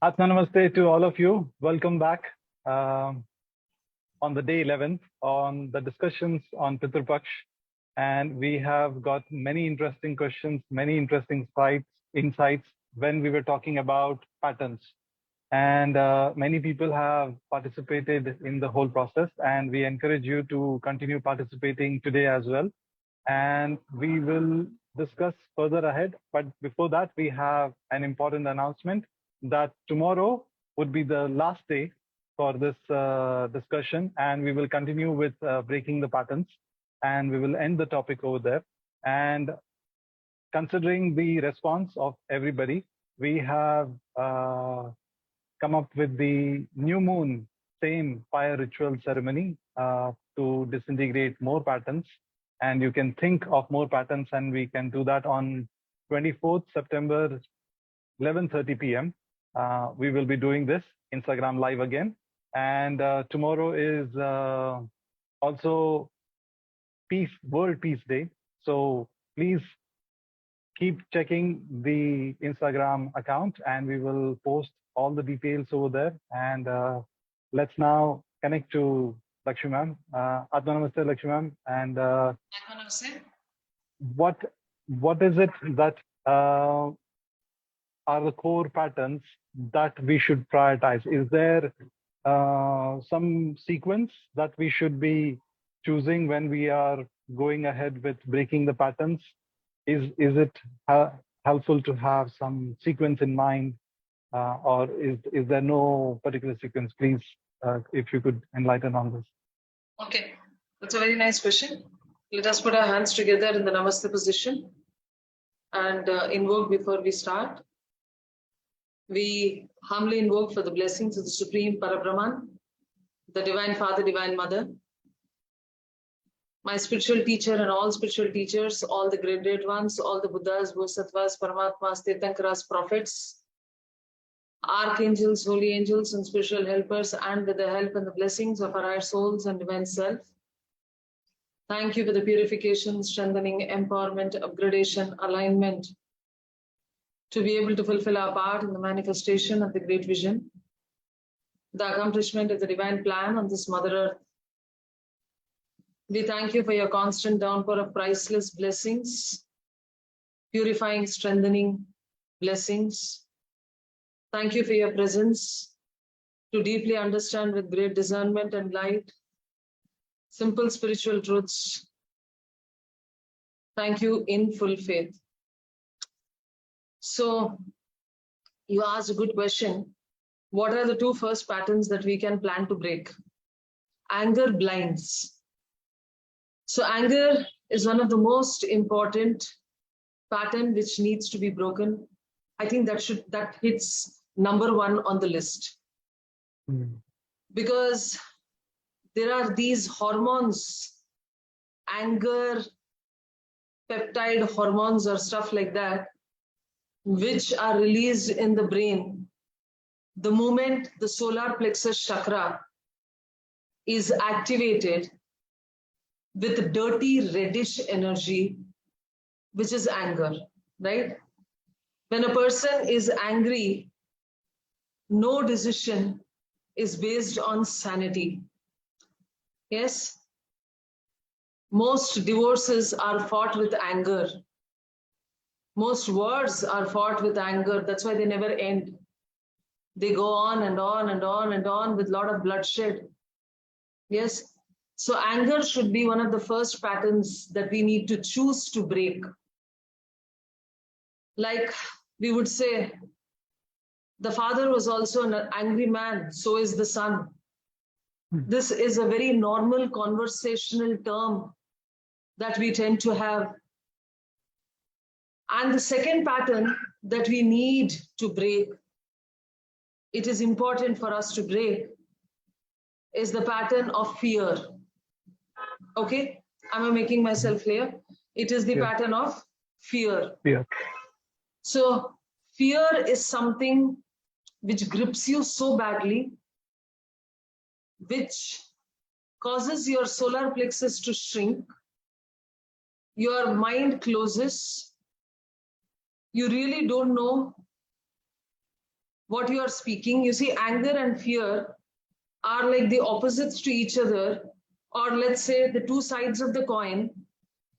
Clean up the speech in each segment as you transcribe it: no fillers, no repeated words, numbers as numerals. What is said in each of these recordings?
Atma Namaste to all of you. Welcome back um, on the day 11th on the discussions on Pitru Paksh. And we have got many interesting questions, many interesting insights when we were talking about patterns. And many people have participated in the whole process. And we encourage you to continue participating today as well. And we will discuss further ahead. But before that, we have an important announcement that tomorrow would be the last day for this discussion, and we will continue with breaking the patterns, and we will end the topic over there. And considering the response of everybody, we have come up with the new moon same fire ritual ceremony to disintegrate more patterns. And you can think of more patterns, and we can do that on 24th September, 11:30 p.m. We will be doing this Instagram live again. And tomorrow is also World Peace Day. So please keep checking the Instagram account, and we will post all the details over there. And let's now connect to Lakshmi ma'am. Atma Namaste, Lakshmi ma'am. And what is it that are the core patterns that we should prioritize? Is there some sequence that we should be choosing when we are going ahead with breaking the patterns? Is it helpful to have some sequence in mind, or is there no particular sequence? Please, if you could enlighten on this. Okay, that's a very nice question. Let us put our hands together in the Namaste position and invoke before we start. We humbly invoke for the blessings of the Supreme Parabrahman, the Divine Father, Divine Mother, my spiritual teacher and all spiritual teachers, all the great ones, all the Buddhas, Bodhisattvas, Paramatmas, Tirthankaras, prophets, archangels, holy angels, and spiritual helpers, and with the help and the blessings of our higher souls and divine self. Thank you for the purification, strengthening, empowerment, upgradation, alignment, to be able to fulfill our part in the manifestation of the great vision, the accomplishment of the divine plan on this Mother Earth. We thank you for your constant downpour of priceless blessings, purifying, strengthening blessings. Thank you for your presence to deeply understand with great discernment and light simple spiritual truths. Thank you in full faith. So, you asked a good question. What are the two first patterns that we can plan to break? Anger blinds. So anger is one of the most important pattern which needs to be broken. I think that hits number one on the list. Because there are these hormones, anger, peptide hormones or stuff like that, which are released in the brain the moment the solar plexus chakra is activated with dirty reddish energy, which is anger, right? When a person is angry, no decision is based on sanity. Yes? Most divorces are fought with anger. Most wars are fought with anger. That's why they never end. They go on and on and on and on with a lot of bloodshed. Yes? So anger should be one of the first patterns that we need to choose to break. Like we would say, the father was also an angry man, so is the son. This is a very normal conversational term that we tend to have. And the second pattern that we need to break, it is important for us to break, is the pattern of fear. Okay, am I making myself clear? It is the pattern of fear. So fear is something which grips you so badly, which causes your solar plexus to shrink, your mind closes, you really don't know what you are speaking. You see, anger and fear are like the opposites to each other, or let's say the two sides of the coin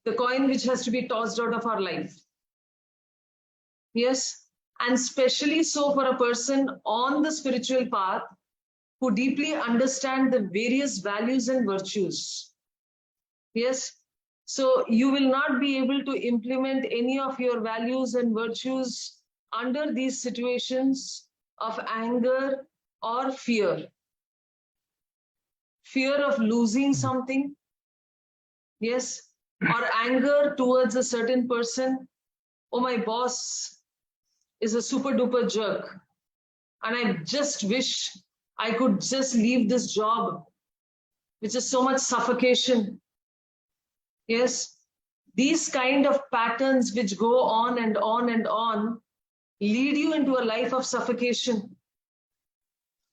which has to be tossed out of our life. Yes, and especially so for a person on the spiritual path who deeply understand the various values and virtues. Yes, so you will not be able to implement any of your values and virtues under these situations of anger or fear. Fear of losing something, yes, or anger towards a certain person. Oh, my boss is a super duper jerk, and I just wish I could just leave this job, which is so much suffocation. Yes, these kind of patterns which go on and on and on lead you into a life of suffocation.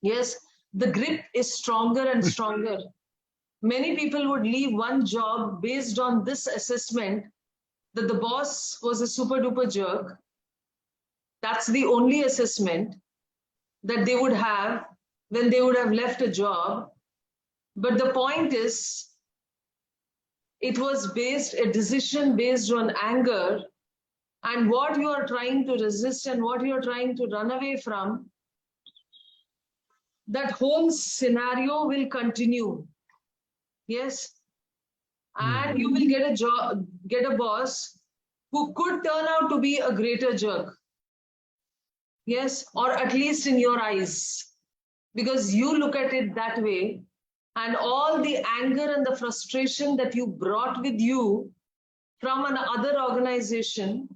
Yes, the grip is stronger and stronger. Many people would leave one job based on this assessment that the boss was a super duper jerk. That's the only assessment that they would have when they would have left a job. But the point is, it was a decision based on anger, and what you are trying to resist and what you are trying to run away from, that whole scenario will continue. Yes. And you will get a job, get a boss who could turn out to be a greater jerk. Yes, or at least in your eyes, because you look at it that way, and all the anger and the frustration that you brought with you from another organization,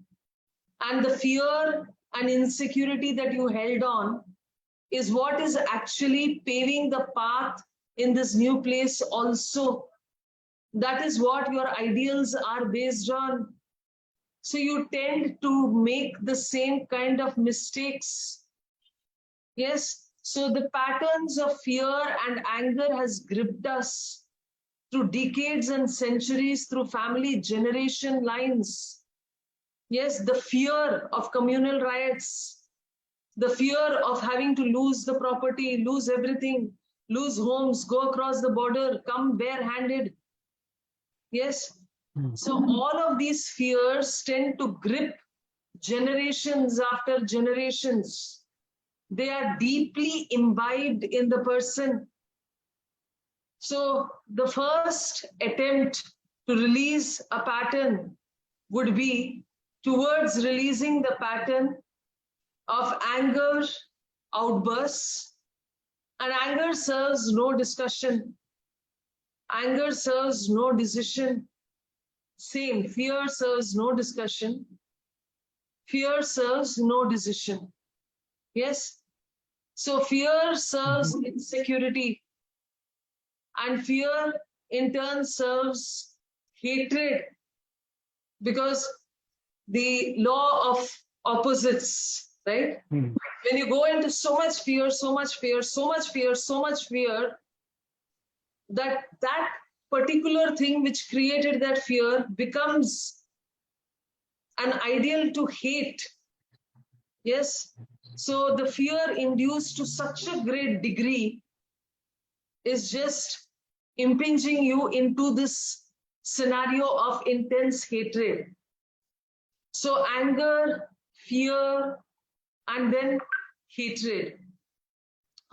and the fear and insecurity that you held on, is what is actually paving the path in this new place also. That is what your ideals are based on. So you tend to make the same kind of mistakes. Yes, so the patterns of fear and anger has gripped us through decades and centuries, through family generation lines. Yes, the fear of communal riots, the fear of having to lose the property, lose everything, lose homes, go across the border, come barehanded. Yes, so all of these fears tend to grip generations after generations. They are deeply imbibed in the person. So the first attempt to release a pattern would be towards releasing the pattern of anger outbursts. And anger serves no discussion. Anger serves no decision. Same, fear serves no discussion. Fear serves no decision. Yes? So fear serves insecurity. And fear in turn serves hatred. Because the law of opposites, right? When you go into so much fear, so much fear, so much fear, so much fear, that particular thing which created that fear becomes an ideal to hate. Yes. So the fear induced to such a great degree is just impinging you into this scenario of intense hatred. So anger, fear, and then hatred.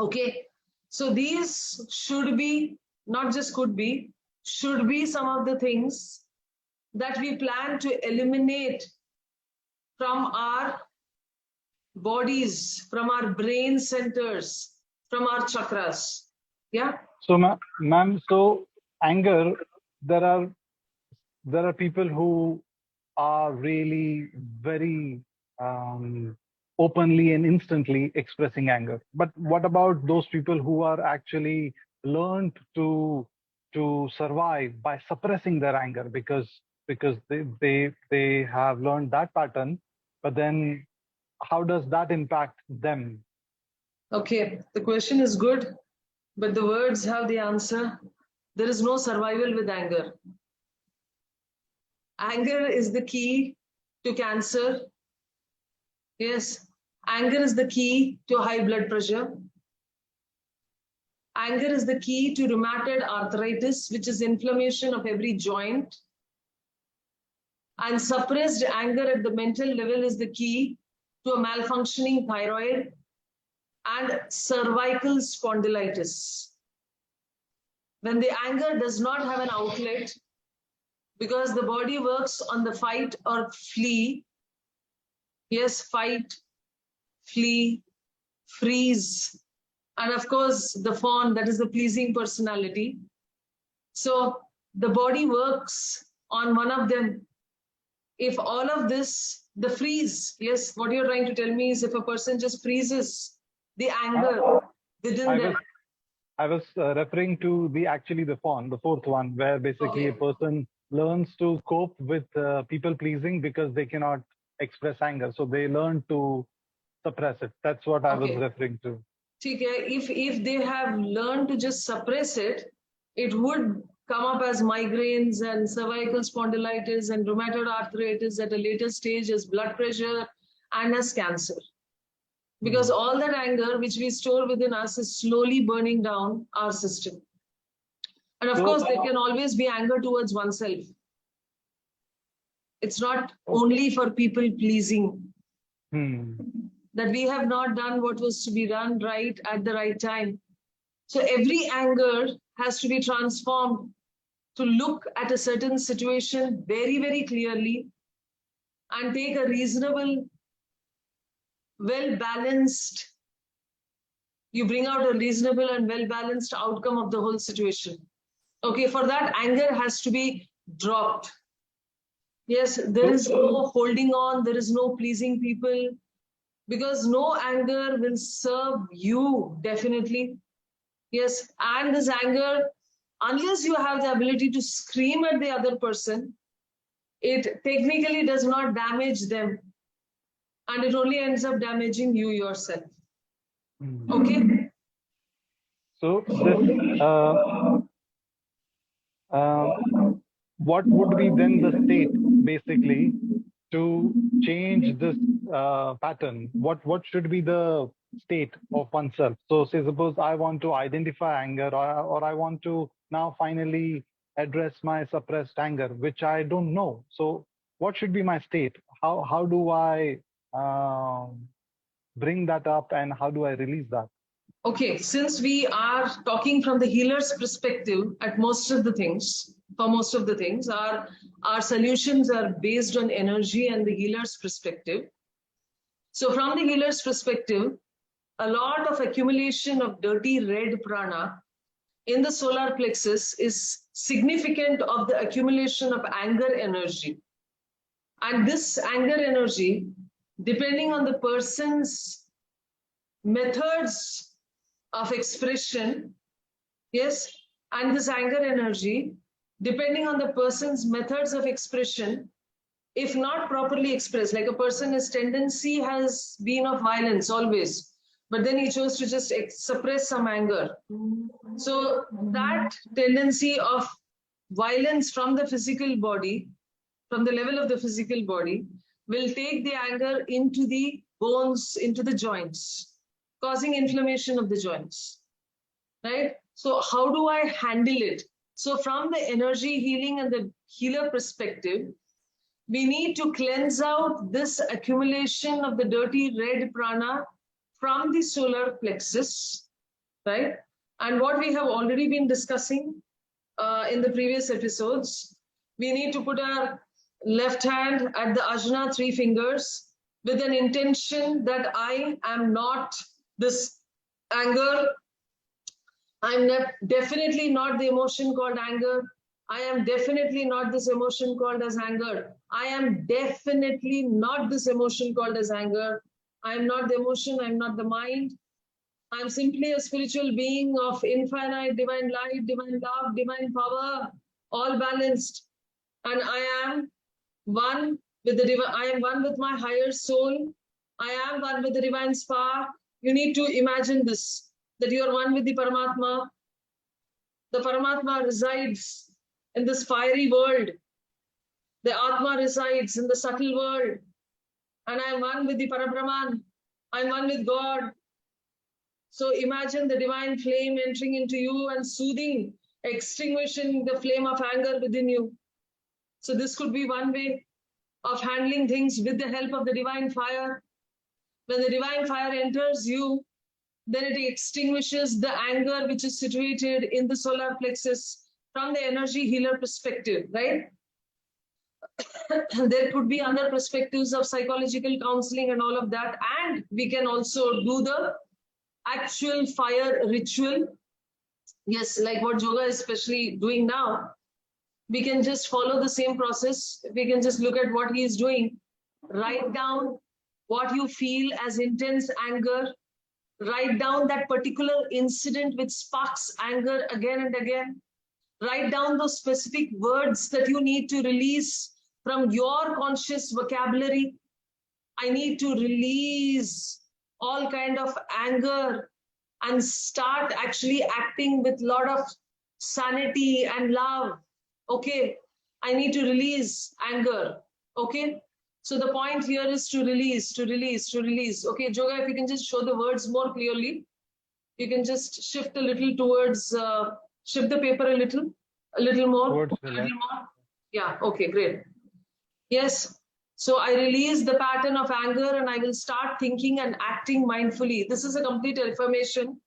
Okay. So these should be, not just could be, should be some of the things that we plan to eliminate from our bodies, from our brain centers, from our chakras. Yeah. So, ma'am, so anger, there are people who are really very openly and instantly expressing anger. But what about those people who are actually learned to survive by suppressing their anger because they have learned that pattern, but then how does that impact them? Okay, the question is good, but the words have the answer. There is no survival with anger. Anger is the key to cancer. Yes, Anger is the key to high blood pressure. Anger is the key to rheumatoid arthritis, which is inflammation of every joint. And suppressed anger at the mental level is the key to a malfunctioning thyroid and cervical spondylitis. When the anger does not have an outlet, because the body works on the fight or flee, yes, fight, flee, freeze, and of course the fawn, that is the pleasing personality. So the body works on one of them. If all of this, the freeze, yes, what you're trying to tell me is if a person just freezes the anger within them. I was referring to the fawn, the fourth one, where basically a person learns to cope with people pleasing because they cannot express anger. So they learn to suppress it. That's what I was referring to. If they have learned to just suppress it, it would come up as migraines and cervical spondylitis and rheumatoid arthritis at a later stage as blood pressure and as cancer. Because all that anger which we store within us is slowly burning down our system. And of course, there can always be anger towards oneself. It's not only for people pleasing. That we have not done what was to be done right at the right time. So every anger has to be transformed to look at a certain situation very, very clearly and take a reasonable, well-balanced, you bring out a reasonable and well-balanced outcome of the whole situation. Okay, for that, anger has to be dropped. Yes, there is no holding on, there is no pleasing people, because no anger will serve you, definitely. Yes, and this anger, unless you have the ability to scream at the other person, it technically does not damage them. And it only ends up damaging you yourself. Okay? So this, what would be then the state, basically, to change this pattern? What should be the state of oneself? So say suppose I want to identify anger, or I want to now finally address my suppressed anger, which I don't know. So what should be my state? How do I bring that up, and how do I release that? Okay, since we are talking from the healer's perspective at most of the things, for most of the things, our solutions are based on energy and the healer's perspective. So from the healer's perspective, a lot of accumulation of dirty red prana in the solar plexus is significant of the accumulation of anger energy. And this anger energy, depending on the person's methods of expression, yes, and this anger energy, depending on the person's methods of expression, if not properly expressed, like a person's tendency has been of violence always, but then he chose to just suppress some anger. So that tendency of violence from the physical body, from the level of the physical body, will take the anger into the bones, into the joints, causing inflammation of the joints, right? So how do I handle it? So from the energy healing and the healer perspective, we need to cleanse out this accumulation of the dirty red prana from the solar plexus, right? And what we have already been discussing in the previous episodes, we need to put our left hand at the ajna 3 fingers with an intention that I am not this anger. I'm definitely not the emotion called anger. I am definitely not this emotion called as anger. I am definitely not this emotion called as anger. I am not the emotion, I'm not the mind. I'm simply a spiritual being of infinite divine light, divine love, divine power, all balanced. And I am one with the divine, I am one with my higher soul. I am one with the divine spark. You need to imagine this, that you are one with the Paramatma. The Paramatma resides in this fiery world. The Atma resides in the subtle world. And I am one with the Parabrahman. I'm one with God. So imagine the divine flame entering into you and soothing, extinguishing the flame of anger within you. So this could be one way of handling things with the help of the divine fire. When the divine fire enters you, then it extinguishes the anger which is situated in the solar plexus from the energy healer perspective, right? There could be other perspectives of psychological counseling and all of that. And we can also do the actual fire ritual. Yes, like what yoga is especially doing now. We can just follow the same process. We can just look at what he is doing. Write down what you feel as intense anger. Write down that particular incident which sparks anger again and again. Write down those specific words that you need to release from your conscious vocabulary. I need to release all kind of anger and start actually acting with a lot of sanity and love. Okay, I need to release anger. Okay, so the point here is to release, to release, to release. Okay, Joga, if you can just show the words more clearly, you can just shift a little towards, shift the paper a little more. Towards A the little left. more. Yeah, okay, great. Yes. So I release the pattern of anger and I will start thinking and acting mindfully. This is a complete affirmation.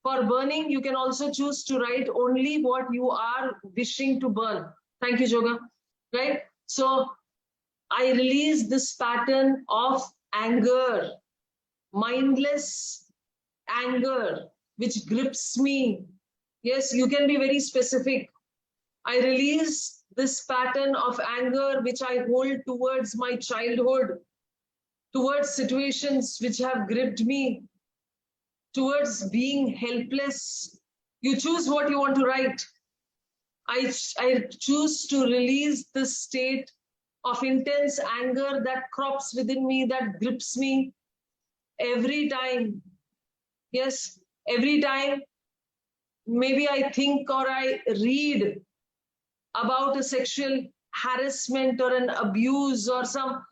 For burning, you can also choose to write only what you are wishing to burn. Thank you, Joga. Right? So I release this pattern of anger, mindless anger, which grips me. Yes, you can be very specific. I release this pattern of anger which I hold towards my childhood, towards situations which have gripped me, towards being helpless. You choose what you want to write. I choose to release this state of intense anger that crops within me, that grips me every time. Yes, every time maybe I think or I read about a sexual harassment or an abuse or some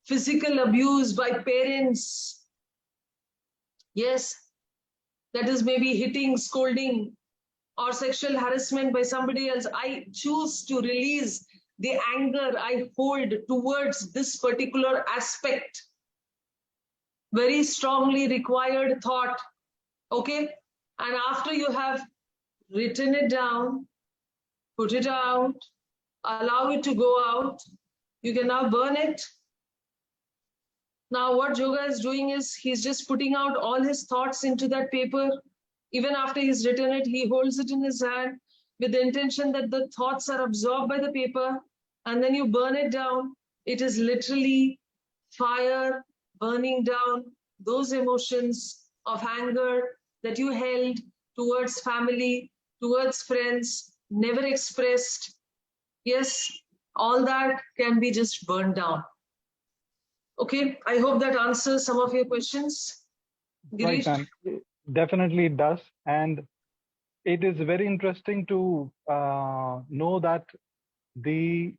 physical abuse by parents. Yes, that is maybe hitting, scolding, or sexual harassment by somebody else. I choose to release the anger I hold towards this particular aspect. Very strongly required thought. Okay? And after you have written it down, put it out, allow it to go out, you can now burn it. Now what Yoga is doing is he's just putting out all his thoughts into that paper. Even after he's written it, he holds it in his hand with the intention that the thoughts are absorbed by the paper, and then you burn it down. It is literally fire burning down those emotions of anger that you held towards family, towards friends, never expressed. Yes, all that can be just burned down. Okay, I hope that answers some of your questions. Right, Girish? ma'am. Definitely it does. And it is very interesting to know that the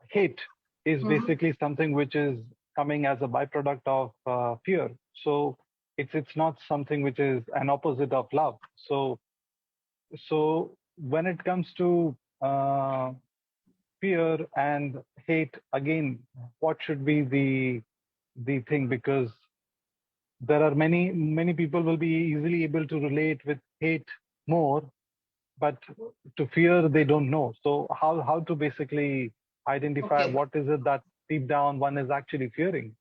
hate is basically something which is coming as a byproduct of fear. So it's not something which is an opposite of love. So when it comes to fear and hate, again, what should be the thing? Because there are many people will be easily able to relate with hate more, but to fear they don't know. So how to basically identify what is it that deep down one is actually fearing?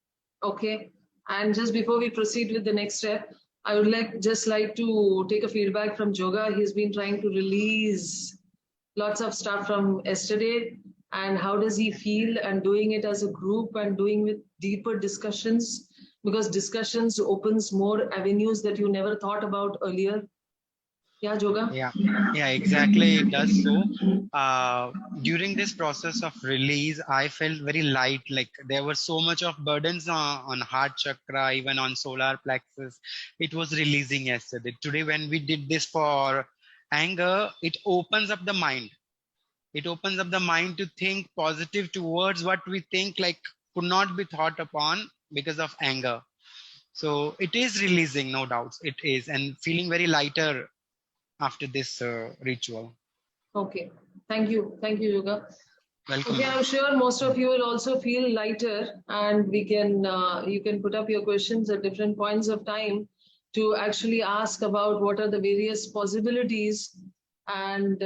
Okay, and just before we proceed with the next step, I would like to take a feedback from Joga. He's been trying to release lots of stuff from yesterday, and how does he feel and doing it as a group and doing with deeper discussions, because discussions opens more avenues that you never thought about earlier. Yeah, Joga? Yeah, exactly. It does so. During this process of release, I felt very light. Like there were so much of burdens on heart chakra, even on solar plexus. It was releasing yesterday. Today, when we did this for anger, it opens up the mind. It opens up the mind to think positive towards what we think like could not be thought upon because of anger. So it is releasing, no doubts, it is, and feeling very lighter after this ritual. Okay, thank you. Thank you, Yoga. Welcome. Okay, I'm sure most of you will also feel lighter, and we can you can put up your questions at different points of time to actually ask about what are the various possibilities and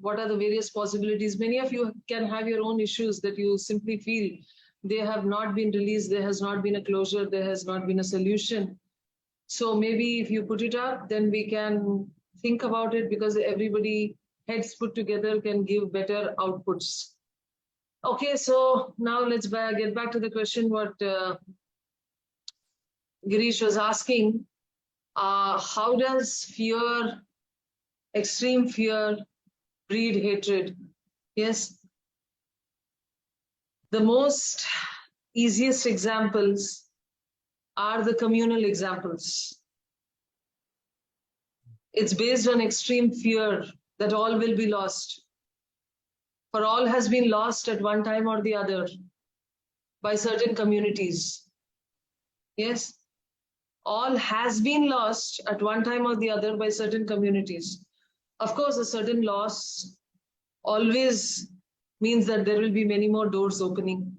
what are the various possibilities. Many of you can have your own issues that you simply feel they have not been released, there has not been a closure, there has not been a solution. So maybe if you put it up, then we can think about it, because everybody heads put together can give better outputs. Okay, so now let's get back to the question what Girish was asking. How does fear, extreme fear, breed hatred? Yes. The most easiest examples are the communal examples. It's based on extreme fear that all will be lost. For all has been lost at one time or the other by certain communities. Yes, all has been lost at one time or the other by certain communities. Of course, a certain loss always means that there will be many more doors opening.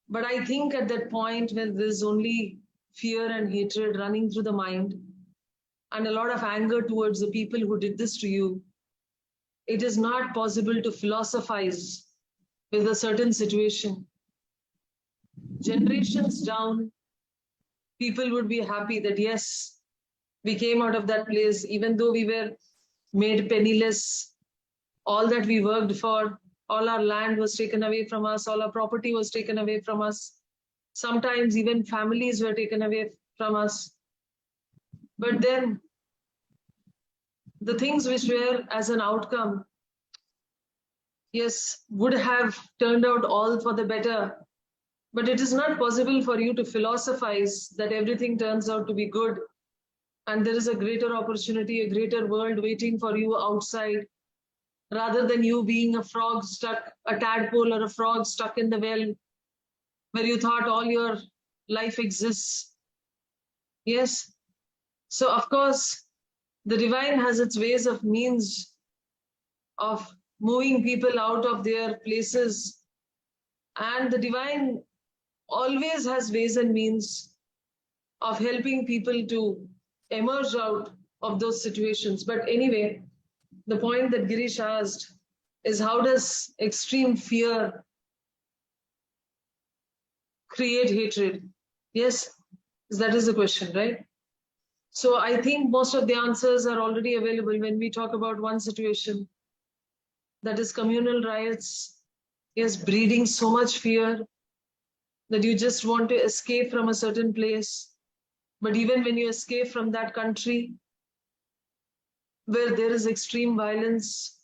But I think at that point when there's only fear and hatred running through the mind and a lot of anger towards the people who did this to you, it is not possible to philosophize with a certain situation. Generations down, people would be happy that yes, we came out of that place, even though we were made penniless, all that we worked for, all our land was taken away from us, all our property was taken away from us. Sometimes even families were taken away from us. But then the things which were as an outcome, yes, would have turned out all for the better. But it is not possible for you to philosophize that everything turns out to be good and there is a greater opportunity, a greater world waiting for you outside, rather than you being a frog stuck, a tadpole or a frog stuck in the well where you thought all your life exists. Yes. So of course, the divine has its ways of means of moving people out of their places, and the divine always has ways and means of helping people to emerge out of those situations. But anyway, the point that Girish asked is, how does extreme fear create hatred? Yes, that is the question, right? So I think most of the answers are already available when we talk about one situation, that is communal riots, yes, breeding so much fear that you just want to escape from a certain place. But even when you escape from that country where there is extreme violence,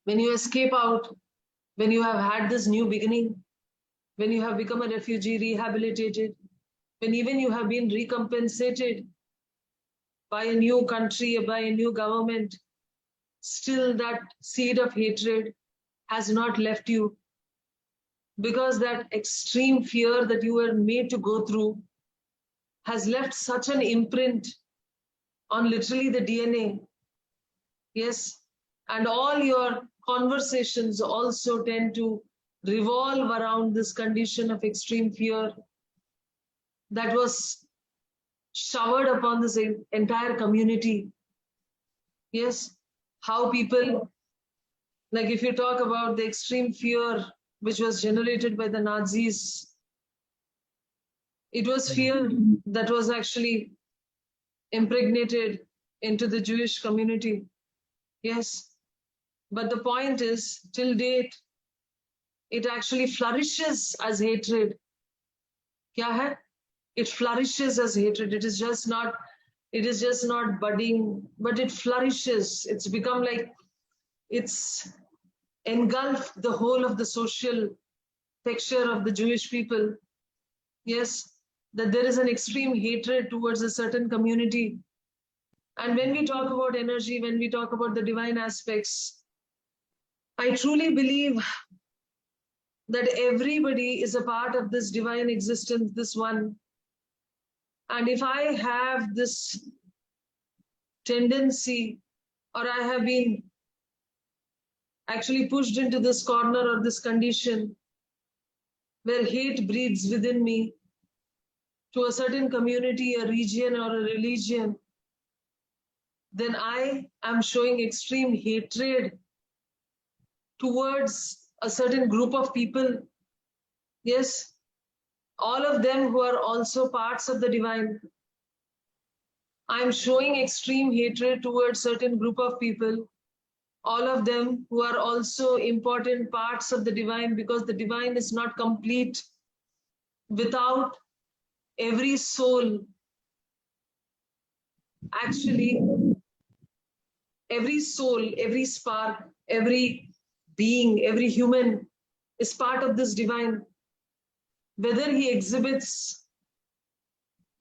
when you escape out, when you have had this new beginning, when you have become a refugee, rehabilitated, when even you have been recompensated by a new country, by a new government, still that seed of hatred has not left you, because that extreme fear that you were made to go through has left such an imprint on literally the DNA. Yes, and all your conversations also tend to revolve around this condition of extreme fear that was showered upon this entire community. Yes, how people, like if you talk about the extreme fear which was generated by the Nazis, it was fear that was actually impregnated into the Jewish community. Yes, but the point is, till date, it actually flourishes as hatred. Kya hai? It flourishes as hatred. It is just not budding, but it flourishes. It's become like it's engulfed the whole of the social texture of the Jewish people. Yes, that there is an extreme hatred towards a certain community. And when we talk about energy, when we talk about the divine aspects, I truly believe that everybody is a part of this divine existence, this one. And if I have this tendency, or I have been actually pushed into this corner or this condition where hate breeds within me to a certain community, a region, or a religion, then I am showing extreme hatred towards a certain group of people. Yes, all of them who are also parts of the divine. I am showing extreme hatred towards certain group of people, all of them who are also important parts of the divine, because the divine is not complete without every soul. Actually, every soul, every spark, every being, every human is part of this divine. Whether he exhibits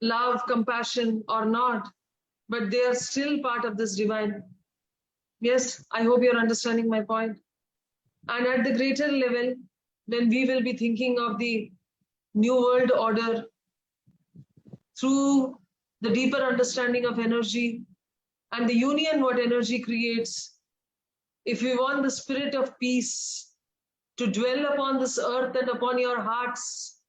love, compassion or not, but they are still part of this divine. Yes, I hope you're understanding my point. And at the greater level, when we will be thinking of the new world order through the deeper understanding of energy and the union what energy creates, if we want the spirit of peace to dwell upon this earth and upon your hearts,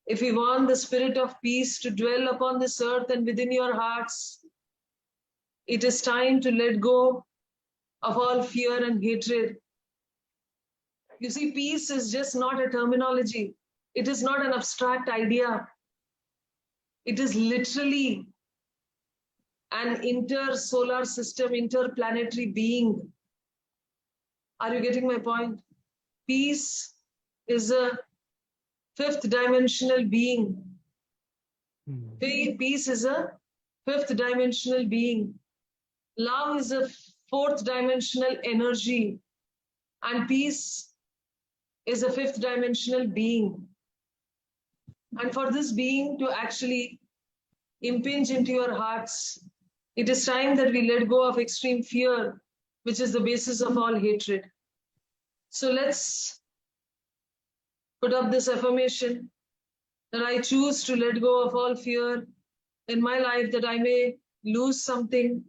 if we want the spirit of peace to dwell upon this earth and within your hearts, it is time to let go of all fear and hatred. You see, peace is just not a terminology. It is not an abstract idea. It is literally an inter-solar system, interplanetary being. Are you getting my point? Peace is a fifth dimensional being. Peace is a fifth dimensional being. Love is a fourth dimensional energy. And peace is a fifth dimensional being. And for this being to actually impinge into your hearts, it is time that we let go of extreme fear, which is the basis of all hatred. So let's put up this affirmation that I choose to let go of all fear in my life, that I may lose something.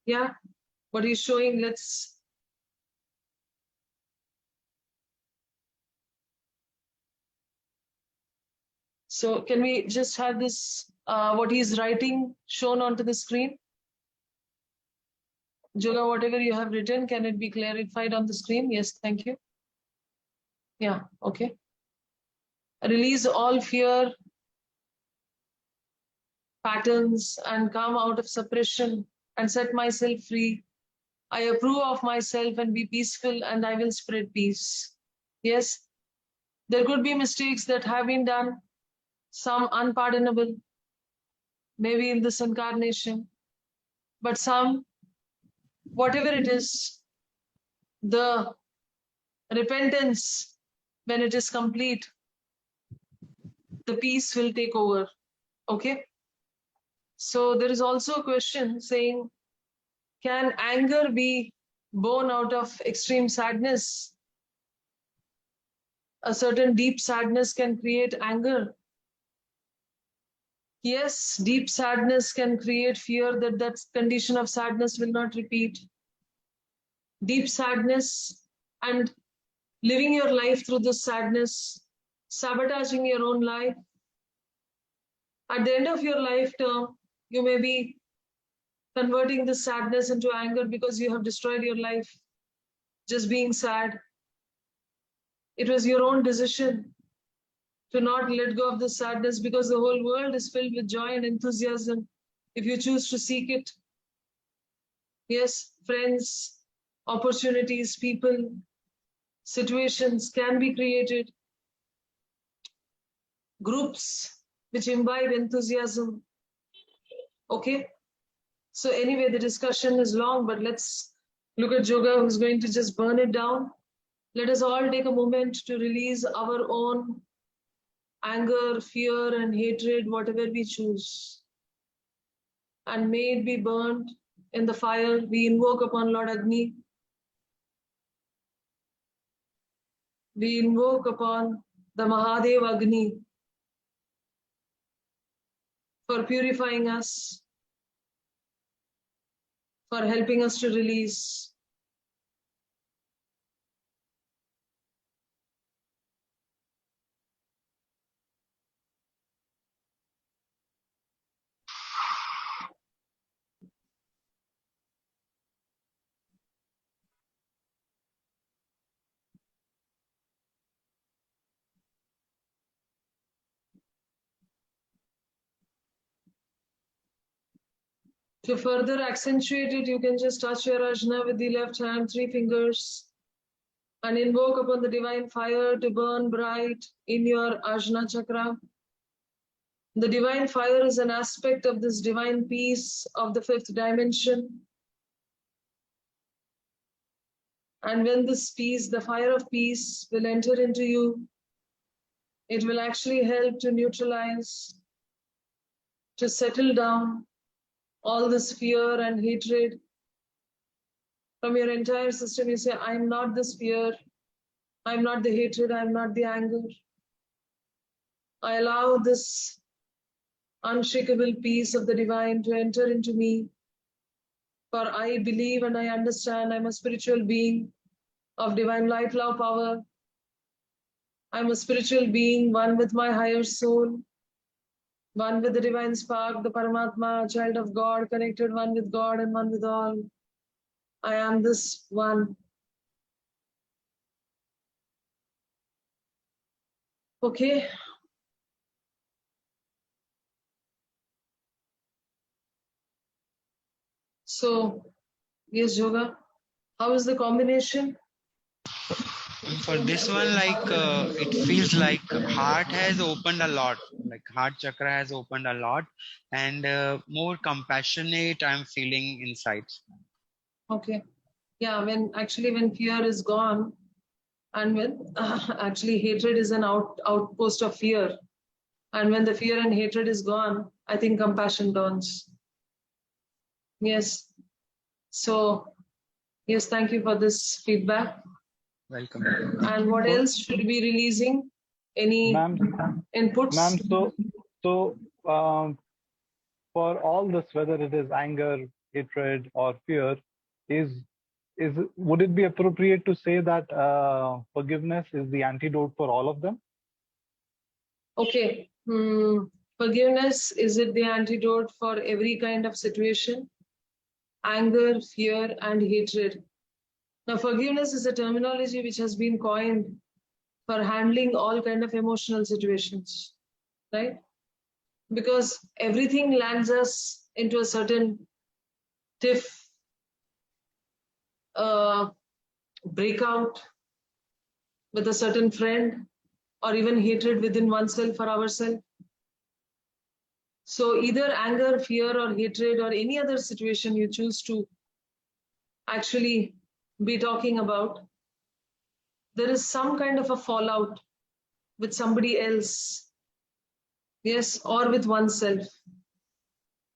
Yeah, what he's showing, let's. So can we just have this, what he's writing shown onto the screen? Joga, whatever you have written, can it be clarified on the screen? Yes, thank you. Yeah, okay. Release all fear patterns and come out of suppression and set myself free. I approve of myself and be peaceful, and I will spread peace. Yes, there could be mistakes that have been done, some unpardonable, maybe in this incarnation, but some, whatever it is, the repentance, when it is complete, the peace will take over. Okay? So there is also a question saying, can anger be born out of extreme sadness? A certain deep sadness can create anger. Yes, deep sadness can create fear that that condition of sadness will not repeat. Deep sadness and living your life through this sadness, sabotaging your own life. At the end of your life term, you may be converting this sadness into anger because you have destroyed your life just being sad. It was your own decision to not let go of the sadness, because the whole world is filled with joy and enthusiasm if you choose to seek it. Yes, friends, opportunities, people, situations can be created. Groups which imbibe enthusiasm. Okay? So anyway, the discussion is long, but let's look at Joga, who's going to just burn it down. Let us all take a moment to release our own anger, fear, and hatred, whatever we choose. And may it be burned in the fire. We invoke upon Lord Agni. we invoke upon the Mahadev Agni for purifying us, for helping us to release. To further accentuate it, you can just touch your ajna with the left hand, 3 fingers, and invoke upon the divine fire to burn bright in your ajna chakra. The divine fire is an aspect of this divine peace of the 5th dimension. And when this peace, the fire of peace, will enter into you, it will actually help to neutralize, to settle down all this fear and hatred from your entire system. You say, I'm not this fear, I'm not the hatred, I'm not the anger. I allow this unshakable peace of the divine to enter into me, for I believe and I understand I'm a spiritual being of divine light, love, power. I'm a spiritual being, one with my higher soul, one with the divine spark, the Paramatma, child of God, connected one with God and one with all. I am this one. Okay. So, yes, Yoga, how is the combination? For this one, like it feels like heart has opened a lot, like heart chakra has opened a lot, and more compassionate I'm feeling inside. Okay. Yeah, when fear is gone, and when actually hatred is an outpost of fear, and when the fear and hatred is gone, I think compassion dawns. Yes. So, yes, thank you for this feedback. Welcome. And what else should we be releasing? Any inputs? Ma'am, so for all this, whether it is anger, hatred, or fear, would it be appropriate to say that forgiveness is the antidote for all of them? Okay. Forgiveness, is it the antidote for every kind of situation? Anger, fear, and hatred. Now, forgiveness is a terminology which has been coined for handling all kind of emotional situations, right? Because everything lands us into a certain tiff, breakout with a certain friend, or even hatred within oneself or ourselves. So either anger, fear, or hatred, or any other situation you choose to actually be talking about, there is some kind of a fallout with somebody else, yes, or with oneself.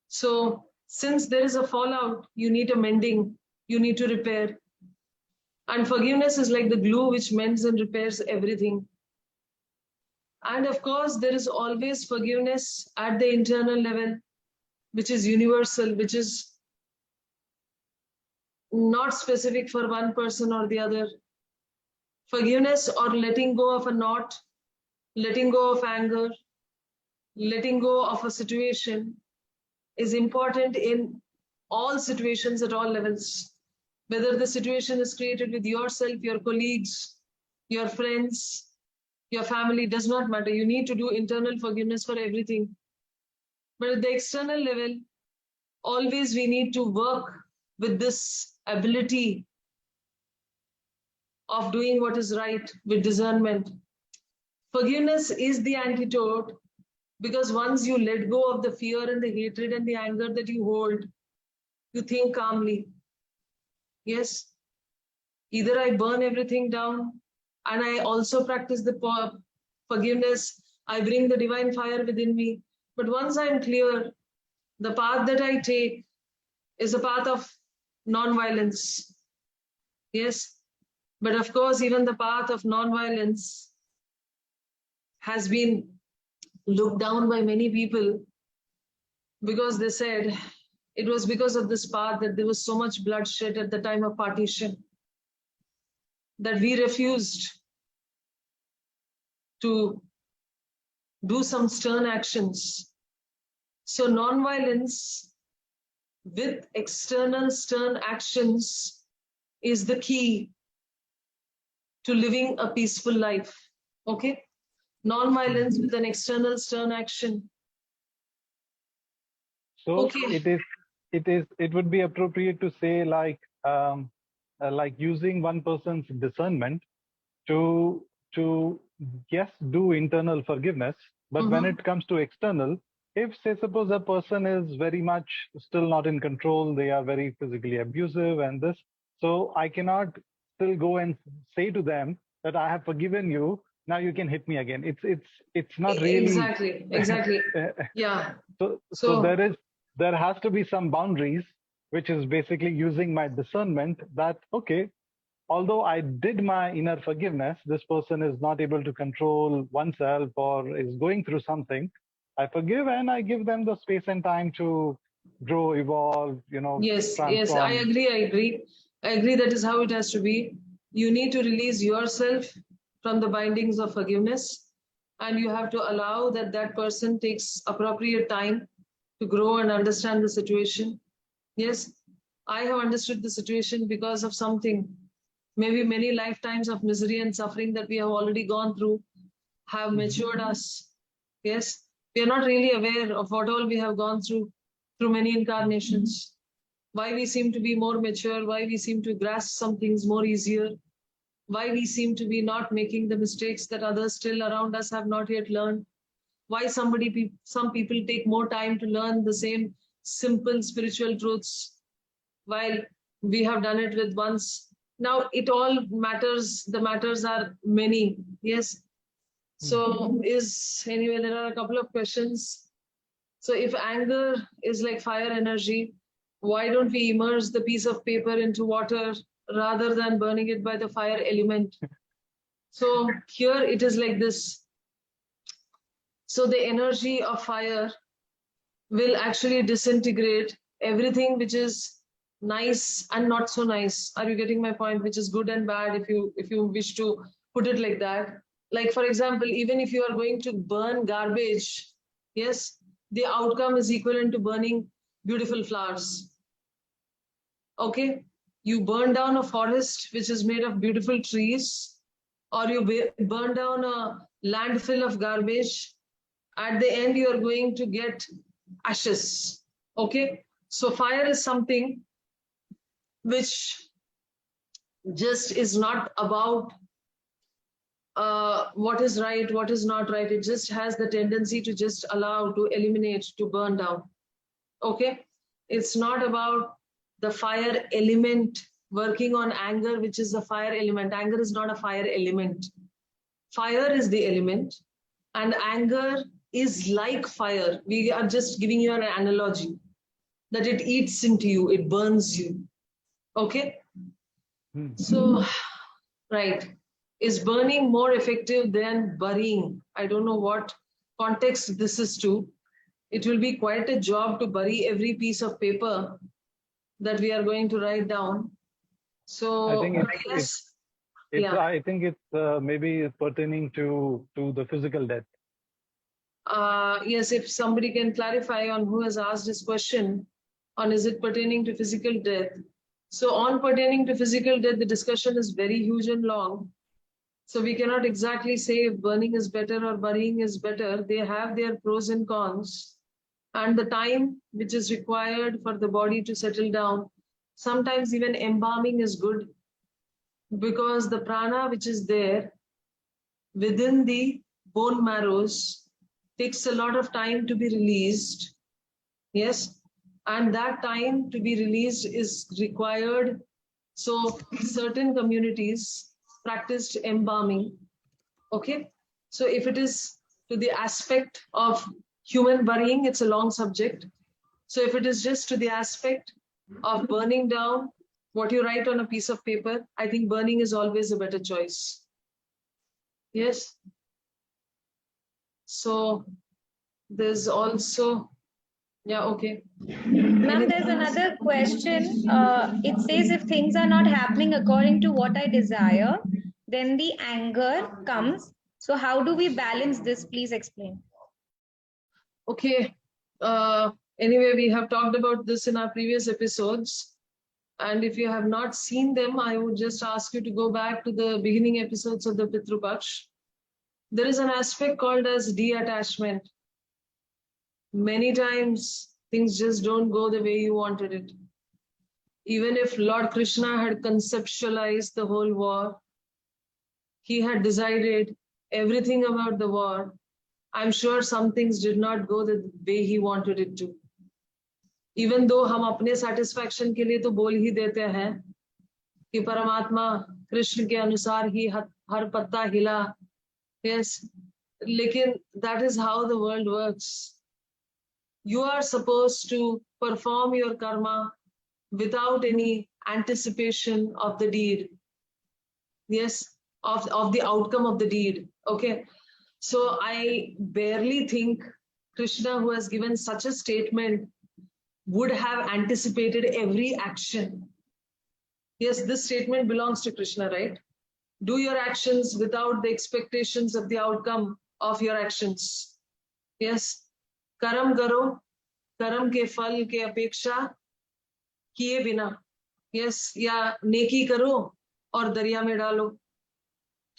So since there is a fallout, you need a mending, you need to repair. And forgiveness is like the glue which mends and repairs everything. And of course, there is always forgiveness at the internal level, which is universal, which is not specific for one person or the other. Forgiveness or letting go of a knot, letting go of anger, letting go of a situation is important in all situations at all levels. Whether the situation is created with yourself, your colleagues, your friends, your family, does not matter. You need to do internal forgiveness for everything. But at the external level, always we need to work with this ability of doing what is right with discernment. Forgiveness is the antidote, because once you let go of the fear and the hatred and the anger that you hold, you think calmly. Yes, either I burn everything down and I also practice the forgiveness, I bring the divine fire within me. But once I'm clear, the path that I take is a path of non-violence. Yes, But of course, even the path of non-violence has been looked down by many people, because they said it was because of this path that there was so much bloodshed at the time of partition that we refused to do some stern actions. So non-violence with external stern actions is the key to living a peaceful life. Okay? Non-violence with an external stern action. So Okay. it would be appropriate to say like using one person's discernment to yes, do internal forgiveness, but when it comes to external, if say suppose a person is very much still not in control, they are very physically abusive and this, so I cannot still go and say to them that I have forgiven you, now you can hit me again. It's not really Exactly. Yeah. so there has to be some boundaries, which is basically using my discernment that okay, although I did my inner forgiveness, this person is not able to control oneself or is going through something. I forgive and I give them the space and time to grow, evolve, Yes, I transform. agree. I agree that is how it has to be. You need to release yourself from the bindings of forgiveness, and you have to allow that person takes appropriate time to grow and understand the situation. Yes, I have understood the situation because of something. Maybe many lifetimes of misery and suffering that we have already gone through have matured us. Yes, we are not really aware of what all we have gone through many incarnations. Why we seem to be more mature, why we seem to grasp some things more easier, why we seem to be not making the mistakes that others still around us have not yet learned, why some people take more time to learn the same simple spiritual truths while we have done it with once. Now it all matters, the matters are many. Yes. So anyway, there are a couple of questions. So if anger is like fire energy, why don't we immerse the piece of paper into water rather than burning it by the fire element? So here it is like this. So the energy of fire will actually disintegrate everything which is nice and not so nice. Are you getting my point? Which is good and bad, if you wish to put it like that. Like for example, even if you are going to burn garbage, yes, the outcome is equivalent to burning beautiful flowers. Okay, you burn down a forest which is made of beautiful trees, or you burn down a landfill of garbage, at the end you are going to get ashes. Okay, so fire is something which just is not about what is right, what is not right. It just has the tendency to just allow, to eliminate, to burn down. Okay, it's not about the fire element working on anger, which is the fire element. Anger is not a fire element. Fire is the element, and anger is like fire. We are just giving you an analogy that it eats into you, it burns you. Okay? So, right. Is burning more effective than burying? I don't know what context this is to. It will be quite a job to bury every piece of paper that we are going to write down. So, I think yes. I think it's maybe pertaining to the physical death. Yes, if somebody can clarify on who has asked this question, on is it pertaining to physical death? So on pertaining to physical death, the discussion is very huge and long. So we cannot exactly say if burning is better or burying is better. They have their pros and cons. And the time which is required for the body to settle down, sometimes even embalming is good, because the prana which is there within the bone marrows takes a lot of time to be released. Yes, and that time to be released is required. So certain communities practiced embalming. Okay, so if it is to the aspect of human burying, it's a long subject. So if it is just to the aspect of burning down, what you write on a piece of paper, I think burning is always a better choice. Yes. So there's also, yeah, okay. Ma'am, there's another question. It says if things are not happening according to what I desire, then the anger comes. So how do we balance this? Please explain. Okay. Anyway, we have talked about this in our previous episodes. And if you have not seen them, I would just ask you to go back to the beginning episodes of the Pitru Paksh. There is an aspect called as detachment. Many times things just don't go the way you wanted it. Even if Lord Krishna had conceptualized the whole war, he had decided everything about the war, I'm sure some things did not go the way he wanted it to. Even though हम अपने satisfaction के लिए तो बोल ही देते हैं कि परमात्मा कृष्ण के अनुसार ही हर पत्ता हिला. Yes, लेकिन that is how the world works. You are supposed to perform your karma without any anticipation of the deed. Yes, of the outcome of the deed. Okay. So I barely think Krishna, who has given such a statement, would have anticipated every action. Yes, this statement belongs to Krishna, right? Do your actions without the expectations of the outcome of your actions. Yes. Karam karo, karam ke phal ke apeksha kiye bina. Yes, या नेकी करो और दरिया में डालो.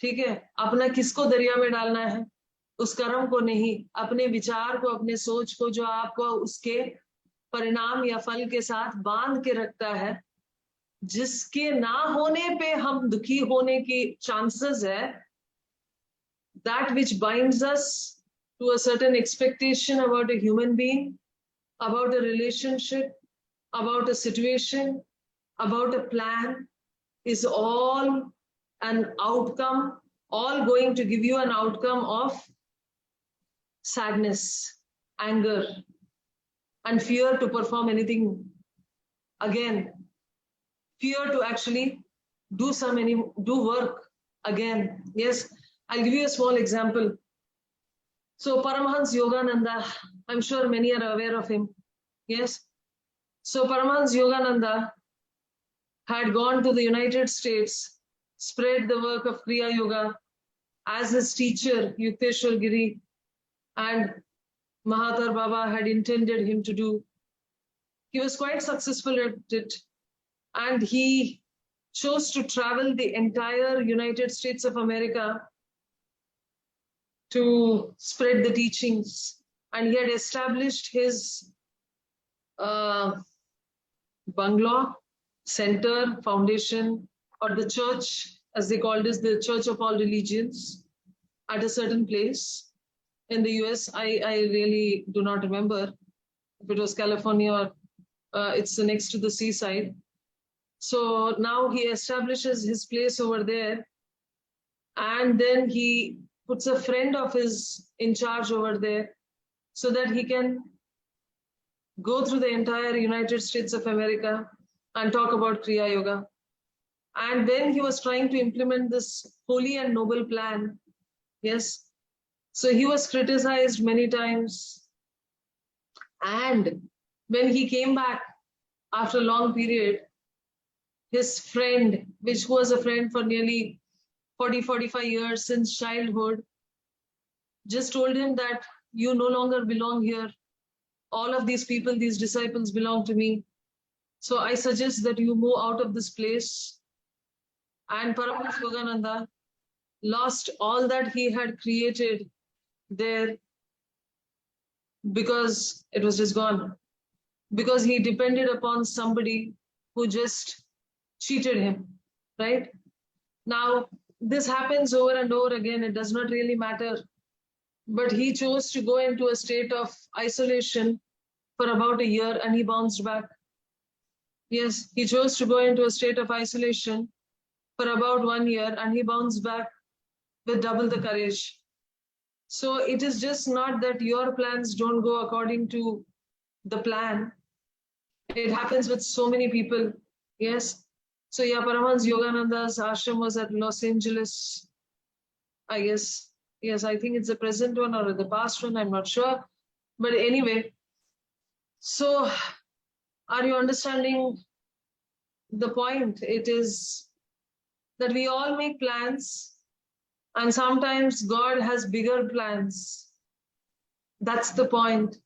ठीक है, अपना किसको दरिया में डालना है? उस कर्म को नहीं, अपने विचार को, अपने सोच को, जो आपको उसके परिणाम या फल के साथ बांध के रखता है, जिसके ना होने पे हम दुखी होने की चांसेस है, that which binds us to a certain expectation about a human being, about a relationship, about a situation, about a plan, is all an outcome, all going to give you an outcome of sadness, anger, and fear to perform anything again, fear to actually do work again. Yes, I'll give you a small example. So Paramahans Yogananda, I'm sure many are aware of him. Yes. So Paramahans Yogananda had gone to the United States, spread the work of Kriya Yoga as his teacher, Yukteswar Giri, and Mahathir Baba had intended him to do. He was quite successful at it, and he chose to travel the entire United States of America to spread the teachings. And he had established his bungalow, center, foundation, or the church, as they called it, the Church of All Religions, at a certain place in the US. I really do not remember if it was California or it's next to the seaside. So now he establishes his place over there, and then he puts a friend of his in charge over there so that he can go through the entire United States of America and talk about Kriya Yoga. And then he was trying to implement this holy and noble plan. Yes. So he was criticized many times. And when he came back after a long period, his friend, which was a friend for nearly 40-45 years since childhood, just told him that you no longer belong here. All of these people, these disciples belong to me. So I suggest that you move out of this place. And Paramahansa Yogananda lost all that he had created there because it was just gone. Because he depended upon somebody who just cheated him, right? Now, this happens over and over again. It does not really matter. But he chose to go into a state of isolation for about a year, and he bounced back. Yes, he chose to go into a state of isolation for about 1 year, and he bounced back with double the courage. So it is just not that your plans don't go according to the plan. It happens with so many people. Yes, So yeah, Paramahansa Yogananda's ashram was at Los Angeles, I guess. Yes, I think it's the present one or the past one, I'm not sure. But anyway, so are you understanding the point? It is that we all make plans, and sometimes God has bigger plans. That's the point.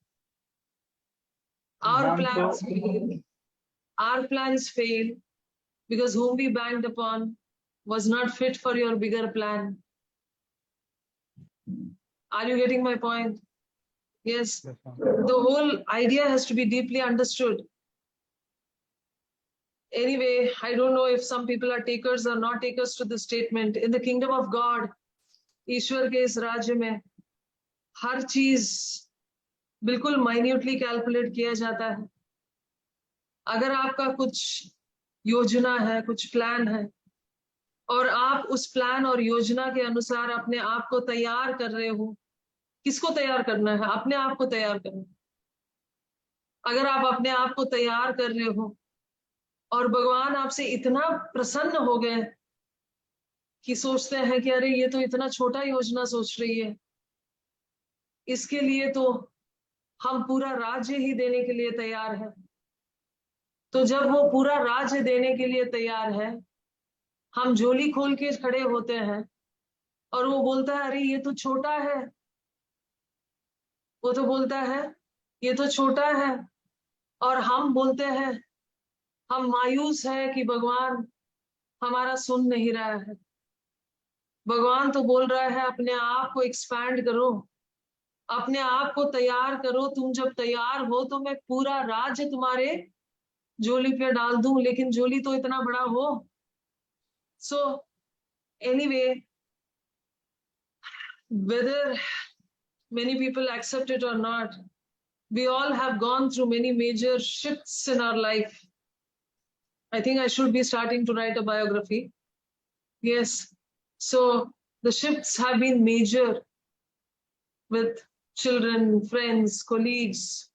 Our Ma'am, plans so fail. Our plans fail because whom we banked upon was not fit for your bigger plan. Are you getting my point? Yes. yes, ma'am. The whole idea has to be deeply understood. Anyway, I don't know if some people are takers or not takers to the statement. In the kingdom of God, ईश्वर के इस राज्य में हर चीज बिल्कुल minutely calculate किया जाता है. अगर आपका कुछ योजना है, कुछ प्लान है, और आप उस प्लान और योजना के अनुसार अपने आप को तैयार कर रहे हो, किसको तैयार करना है? अपने आप को तैयार करना. अगर आप अपने आप को तैयार कर रहे हो और भगवान आपसे इतना प्रसन्न हो गए कि सोचते हैं कि अरे ये तो इतना छोटा योजना सोच रही है, इसके लिए तो हम पूरा राज्य ही देने के लिए तैयार है. तो जब वो पूरा राज्य देने के लिए तैयार है, हम झोली खोल के खड़े होते हैं और वो बोलता है अरे ये तो छोटा है, वो तो बोलता है ये तो छोटा है, और हम बोलते हैं, हम मायूस है कि भगवान हमारा सुन नहीं रहा है. भगवान तो बोल रहा है अपने आप को एक्सपैंड करो, अपने आप को तैयार करो. तुम जब तैयार हो तो मैं पूरा राज्य तुम्हारे झोली पे डाल दूं, लेकिन झोली तो इतना बड़ा हो. So anyway, whether many people accept it or not, we all have gone through many major shifts in our life. I think I should be starting to write a biography. Yes. So the shifts have been major with children, friends, colleagues,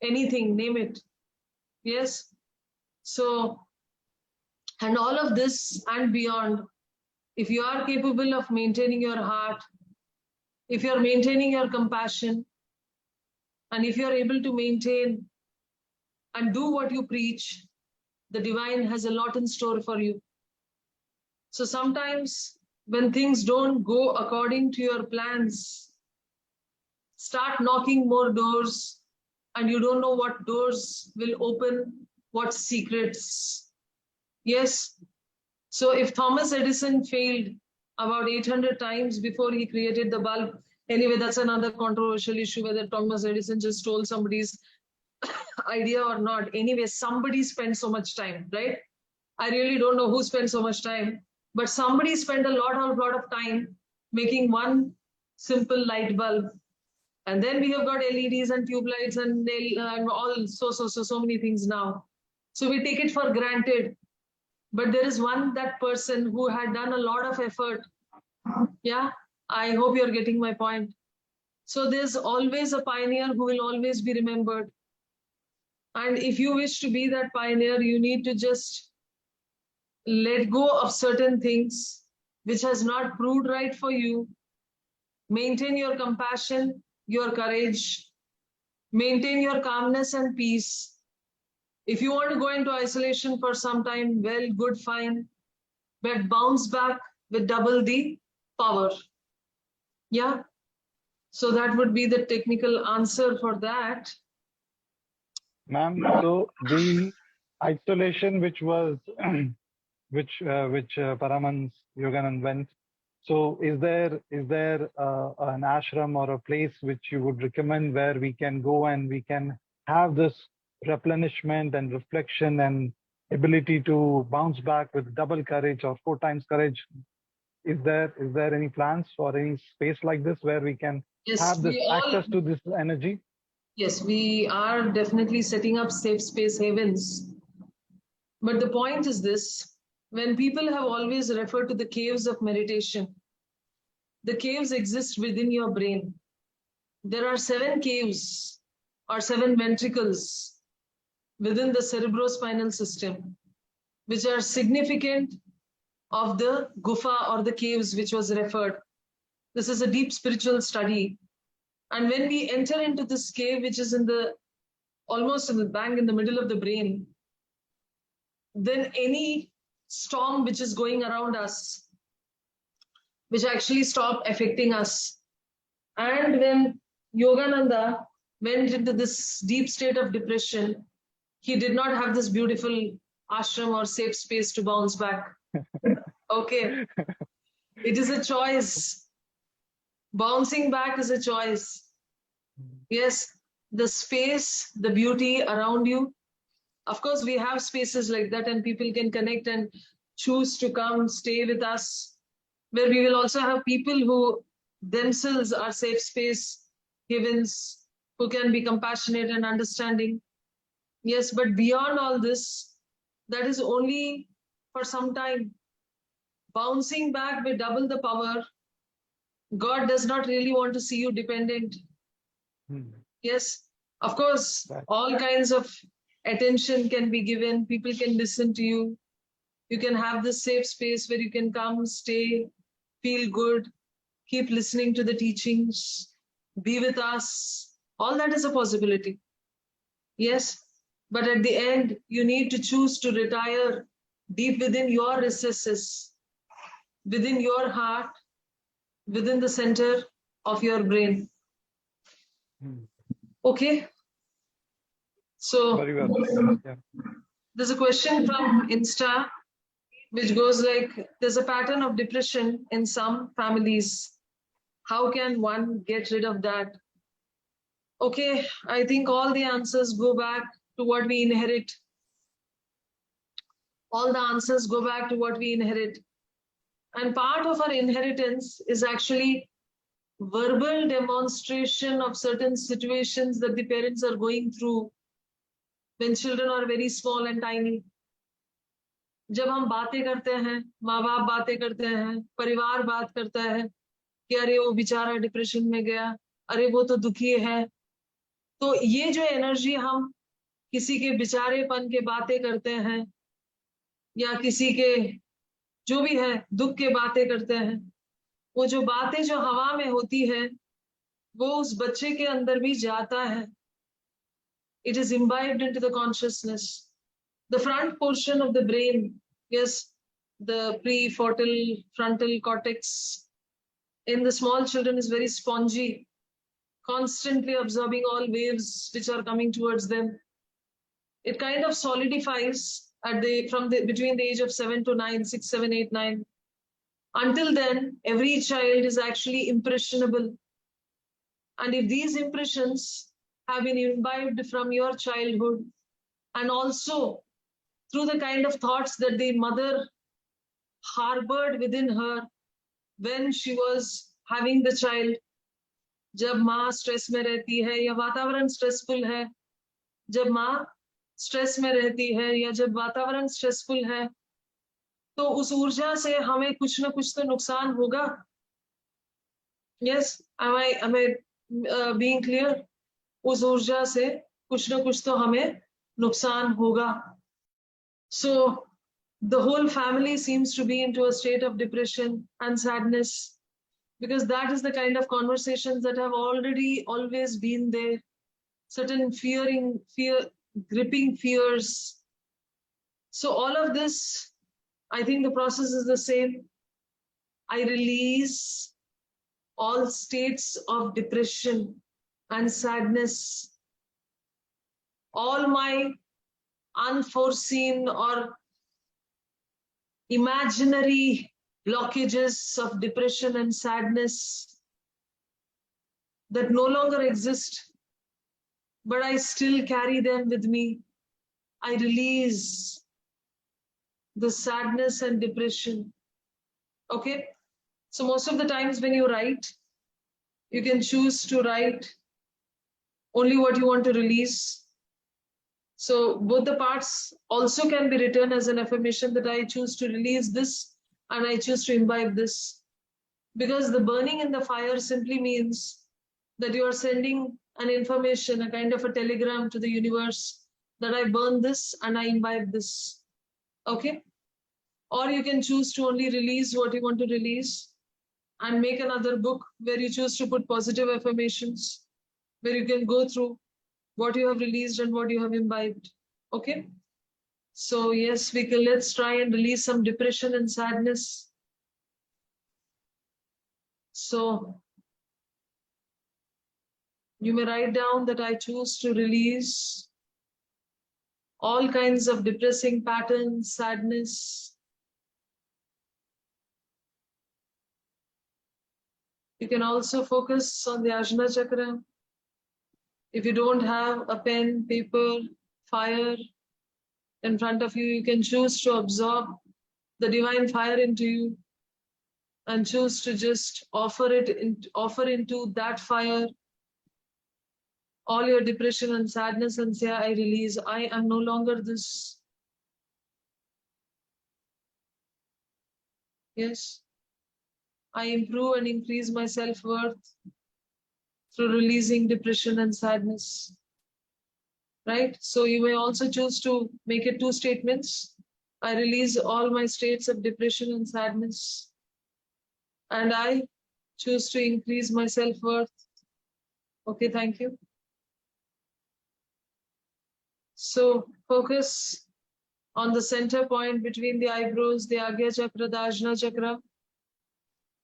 anything, name it. Yes. So, and all of this and beyond, if you are capable of maintaining your heart, if you're maintaining your compassion, and if you're able to maintain and do what you preach, the divine has a lot in store for you. So sometimes when things don't go according to your plans, start knocking more doors, and you don't know what doors will open, what secrets. Yes. So if Thomas Edison failed about 800 times before he created the bulb, anyway, that's another controversial issue, whether Thomas Edison just stole somebody's idea or not. Anyway, somebody spent so much time, right? I really don't know who spent so much time, but somebody spent a lot of time making one simple light bulb. And then we have got LEDs and tube lights and all so many things now. So we take it for granted. But there is that person who had done a lot of effort. Yeah, I hope you're getting my point. So there's always a pioneer who will always be remembered. And if you wish to be that pioneer, you need to just let go of certain things which has not proved right for you. Maintain your compassion, your courage, maintain your calmness and peace. If you want to go into isolation for some time, well, good, fine, but bounce back with double the power. Yeah. So that would be the technical answer for that. Ma'am, so the isolation which was which Paramahansa Yogananda went. So is there an ashram or a place which you would recommend where we can go and we can have this replenishment and reflection and ability to bounce back with double courage or 4 times courage? Is there any plans for any space like this where we can have this access to this energy? Yes, we are definitely setting up safe space havens. But the point is this: when people have always referred to the caves of meditation, the caves exist within your brain. There are 7 caves or 7 ventricles within the cerebrospinal system, which are significant of the gufa or the caves which was referred. This is a deep spiritual study. And when we enter into this cave, which is in the almost in the bang in the middle of the brain, then any storm which is going around us, which actually stop affecting us. And when Yogananda went into this deep state of depression, he did not have this beautiful ashram or safe space to bounce back. Okay. It is a choice. Bouncing back is a choice. Yes, the space, the beauty around you. Of course, we have spaces like that and people can connect and choose to come stay with us, where we will also have people who themselves are safe space havens, who can be compassionate and understanding. Yes, but beyond all this, that is only for some time. Bouncing back with double the power. God does not really want to see you dependent. Yes, of course, all kinds of attention can be given. People can listen to you. You can have this safe space where you can come, stay, feel good, keep listening to the teachings, be with us. All that is a possibility. Yes, but at the end, you need to choose to retire deep within your recesses, within your heart, within the center of your brain. Okay. So Very well. Yeah. there's a question from Insta, which goes like, there's a pattern of depression in some families. How can one get rid of that? Okay, I think all the answers go back to what we inherit. All the answers go back to what we inherit. And part of our inheritance is actually verbal demonstration of certain situations that the parents are going through when children are very small and tiny. जब हम बातें करते हैं, माँ बाप बातें करते हैं, परिवार बात करता है कि अरे वो बेचारा डिप्रेशन में गया, अरे वो तो दुखी है, तो ये जो एनर्जी हम किसी के बेचारेपन के बातें करते हैं या किसी के जो भी है दुख के बातें करते हैं, वो जो बातें जो हवा में होती है वो उस बच्चे के अंदर भी जाता है. It is imbibed into the consciousness. The front portion of the brain, yes, the prefrontal frontal cortex in the small children is very spongy, constantly absorbing all waves which are coming towards them. It kind of solidifies at between the age of 7 to 9, 6, 7, 8, 9. Until then, every child is actually impressionable. And if these impressions have been imbibed from your childhood, and also through the kind of thoughts that the mother harbored within her when she was having the child, जब माँ stress में रहती है या वातावरण stressful है, जब माँ स्ट्रेस में रहती है या जब वातावरण स्ट्रेसफुल है, तो उस ऊर्जा से हमें कुछ ना कुछ तो नुकसान होगा. Yes, am I being clear? उस ऊर्जा से कुछ ना कुछ तो हमें नुकसान होगा. So the whole family seems to be into a state of depression and sadness, because that is the kind of conversations that have already always been there. Certain gripping fears. So all of this, I think the process is the same. I release all states of depression and sadness, all my unforeseen or imaginary blockages of depression and sadness that no longer exist, but I still carry them with me. I release the sadness and depression. Okay? So most of the times when you write, you can choose to write only what you want to release. So both the parts also can be written as an affirmation that I choose to release this and I choose to imbibe this. Because the burning in the fire simply means that you are sending an information, a kind of a telegram to the universe that I burn this and I imbibe this. Okay. Or you can choose to only release what you want to release and make another book where you choose to put positive affirmations, where you can go through what you have released and what you have imbibed. Okay. So yes, let's try and release some depression and sadness. So you may write down that I choose to release all kinds of depressing patterns, sadness. You can also focus on the Ajna Chakra. If you don't have a pen, paper, fire in front of you, you can choose to absorb the divine fire into you and choose to just offer into that fire all your depression and sadness and say, I release. I am no longer this. Yes. I improve and increase my self-worth through releasing depression and sadness. Right? So you may also choose to make it 2 statements. I release all my states of depression and sadness. And I choose to increase my self-worth. Okay, thank you. So focus on the center point between the eyebrows, the Agya Chakra, the Ajna Chakra,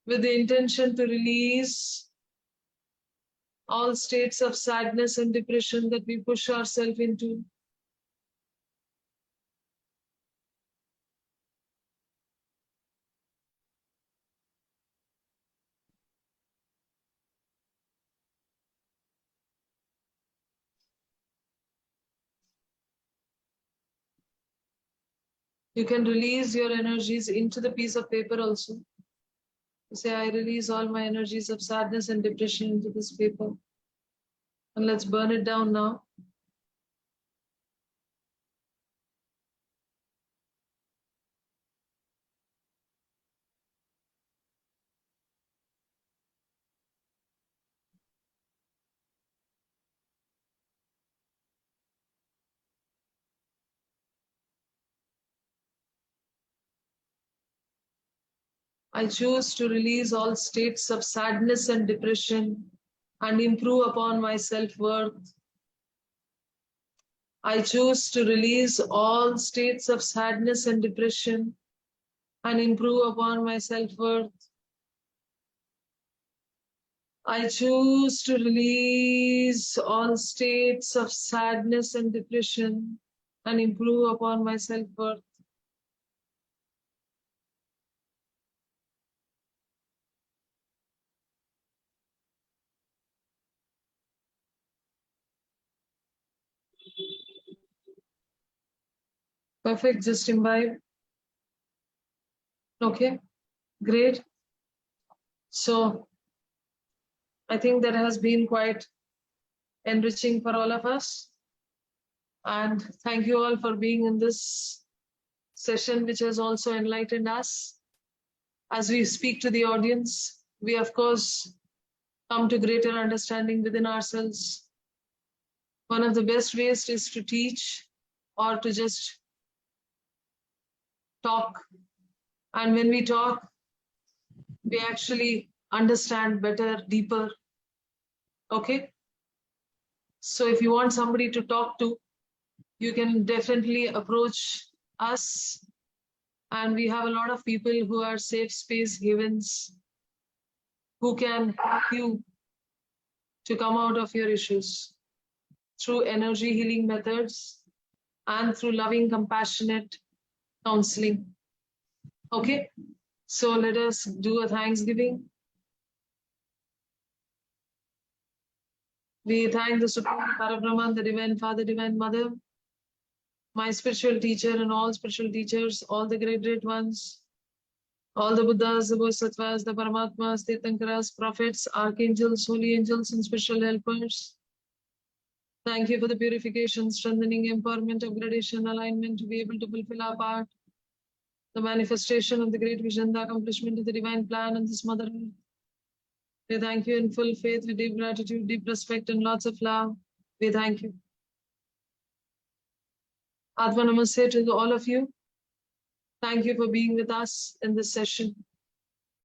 with the intention to release all states of sadness and depression that we push ourselves into. You can release your energies into the piece of paper also. You say, I release all my energies of sadness and depression into this paper. And let's burn it down now. I choose to release all states of sadness and depression and improve upon my self-worth. I choose to release all states of sadness and depression and improve upon my self-worth. I choose to release all states of sadness and depression and improve upon my self-worth. Perfect, just imbibe. Okay, great. So I think that has been quite enriching for all of us. And thank you all for being in this session, which has also enlightened us. As we speak to the audience, we of course come to greater understanding within ourselves. One of the best ways is to teach or to just talk. And when we talk, we actually understand better, deeper. Okay? So if you want somebody to talk to, you can definitely approach us. And we have a lot of people who are safe space givens who can help you to come out of your issues through energy healing methods and through loving, compassionate counseling. Okay, so let us do a Thanksgiving. We thank the Supreme Parabrahman, the Divine Father, Divine Mother, my spiritual teacher and all spiritual teachers, all the great ones, all the Buddhas, the Bodhisattvas, the Paramatmas, the Tirthankaras, prophets, archangels, holy angels, and spiritual helpers. Thank you for the purification, strengthening, empowerment, upgradation, alignment to be able to fulfill our part, the manifestation of the great vision, the accomplishment of the divine plan and this Mother Earth. We thank you in full faith, with deep gratitude, deep respect, and lots of love. We thank you. Atma Namaste to all of you. Thank you for being with us in this session.